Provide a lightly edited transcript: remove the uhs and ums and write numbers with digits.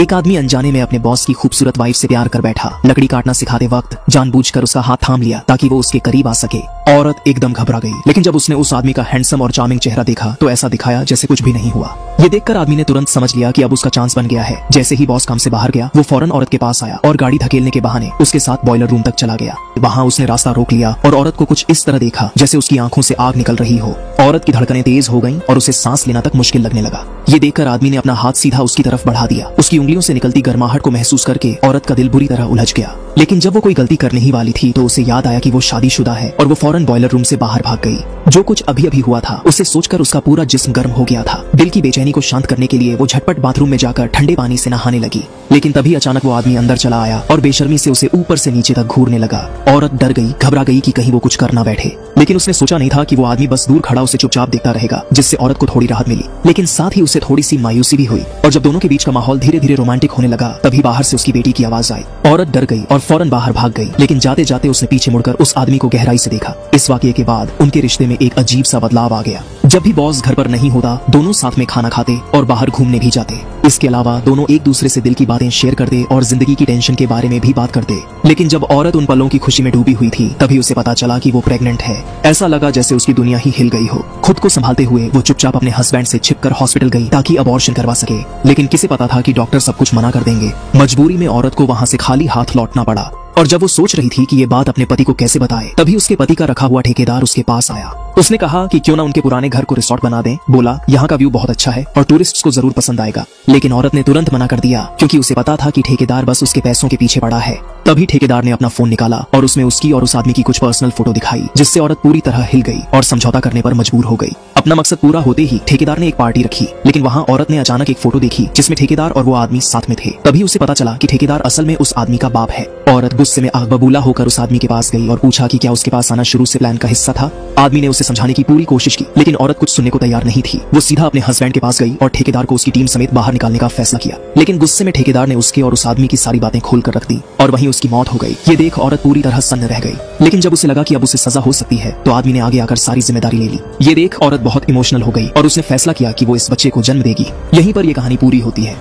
एक आदमी अनजाने में अपने बॉस की खूबसूरत वाइफ से प्यार कर बैठा। लकड़ी काटना सिखाते वक्त जानबूझकर उसका हाथ थाम लिया ताकि वो उसके करीब आ सके। औरत एकदम घबरा गई, लेकिन जब उसने उस आदमी का हैंडसम और चार्मिंग चेहरा देखा तो ऐसा दिखाया जैसे कुछ भी नहीं हुआ। ये देखकर आदमी ने तुरंत समझ लिया कि अब उसका चांस बन गया है। जैसे ही बॉस काम से बाहर गया, वो फौरन औरत के पास आया और गाड़ी धकेलने के बहाने उसके साथ बॉयलर रूम तक चला गया। वहाँ उसने रास्ता रोक लिया और औरत को कुछ इस तरह देखा जैसे उसकी आंखों से आग निकल रही हो। औरत की धड़कनें तेज हो गईं और उसे सांस लेना तक मुश्किल लगने लगा। ये देखकर आदमी ने अपना हाथ सीधा उसकी तरफ बढ़ा दिया। उसकी उंगलियों से निकलती गर्माहट को महसूस करके औरत का दिल बुरी तरह उलझ गया। लेकिन जब वो कोई गलती करने ही वाली थी तो उसे याद आया कि वो शादीशुदा है और वो फौरन बॉयलर रूम से बाहर भाग गई। जो कुछ अभी अभी हुआ था उसे सोचकर उसका पूरा जिस्म गर्म हो गया था। दिल की बेचैनी को शांत करने के लिए वो झटपट बाथरूम में जाकर ठंडे पानी से नहाने लगी। लेकिन तभी अचानक वो आदमी अंदर चला आया और बेशर्मी से उसे ऊपर से नीचे तक घूरने लगा। औरत डर गई, घबरा गई कि कहीं वो कुछ कर ना बैठे। लेकिन उसने सोचा नहीं था कि वो आदमी बस दूर खड़ा उसे चुपचाप देखता रहेगा, जिससे औरत को थोड़ी राहत मिली। लेकिन साथ ही उसे थोड़ी सी मायूसी भी हुई। और जब दोनों के बीच का माहौल धीरे धीरे रोमांटिक होने लगा, तभी बाहर से उसकी बेटी की आवाज आई। औरत डर गई और फौरन बाहर भाग गई, लेकिन जाते जाते उसने पीछे मुड़कर उस आदमी को गहराई से देखा। इस वाकये के बाद उनके रिश्ते में एक अजीब सा बदलाव आ गया। जब भी बॉस घर पर नहीं होता, दोनों साथ में खाना खाते और बाहर घूमने भी जाते। इसके अलावा दोनों एक दूसरे से दिल की बातें शेयर करते और जिंदगी की टेंशन के बारे में भी बात करते। लेकिन जब औरत उन पलों की खुशी में डूबी हुई थी, तभी उसे पता चला कि वो प्रेग्नेंट है। ऐसा लगा जैसे उसकी दुनिया ही हिल गई हो। खुद को संभालते हुए वो चुपचाप अपने हस्बैंड से छिपकर हॉस्पिटल गई ताकि अबॉर्शन करवा सके। लेकिन किसे पता था कि डॉक्टर सब कुछ मना कर देंगे। मजबूरी में औरत को वहाँ से खाली हाथ लौटना पड़ा। और जब वो सोच रही थी कि ये बात अपने पति को कैसे बताए, तभी उसके पति का रखा हुआ ठेकेदार उसके पास आया। उसने कहा कि क्यों ना उनके पुराने घर को रिसोर्ट बना दें। बोला यहाँ का व्यू बहुत अच्छा है और टूरिस्ट्स को जरूर पसंद आएगा। लेकिन औरत ने तुरंत मना कर दिया, क्योंकि उसे पता था कि ठेकेदार बस उसके पैसों के पीछे पड़ा है। तभी ठेकेदार ने अपना फोन निकाला और उसमें उसकी और उस आदमी की कुछ पर्सनल फोटो दिखाई, जिससे औरत पूरी तरह हिल गई और समझौता करने पर मजबूर हो गई। अपना मकसद पूरा होते ही ठेकेदार ने एक पार्टी रखी, लेकिन वहाँ औरत ने अचानक एक फोटो देखी जिसमें ठेकेदार और वो आदमी साथ में थे। तभी उसे पता चला कि ठेकेदार असल में उस आदमी का बाप है। औरत गुस्से में आग बबूला होकर उस आदमी के पास गई और पूछा कि क्या उसके पास आना शुरू से प्लान का हिस्सा था। आदमी ने उसे समझाने की पूरी कोशिश की, लेकिन औरत कुछ सुनने को तैयार नहीं थी। वो सीधा अपने हस्बैंड के पास गई और ठेकेदार को उसकी टीम समेत बाहर निकालने का फैसला किया। लेकिन गुस्से में ठेकेदार ने उसके और उस आदमी की सारी बातें खोल कर रख दी और वहीं उसकी मौत हो गई। ये देख औरत पूरी तरह सन्न रह गई। लेकिन जब उसे लगा कि अब उसे सजा हो सकती है, तो आदमी ने आगे आकर सारी जिम्मेदारी ले ली। ये देख औरत बहुत इमोशनल हो गई और उसने फैसला किया कि वो इस बच्चे को जन्म देगी। यहीं पर यह कहानी पूरी होती है।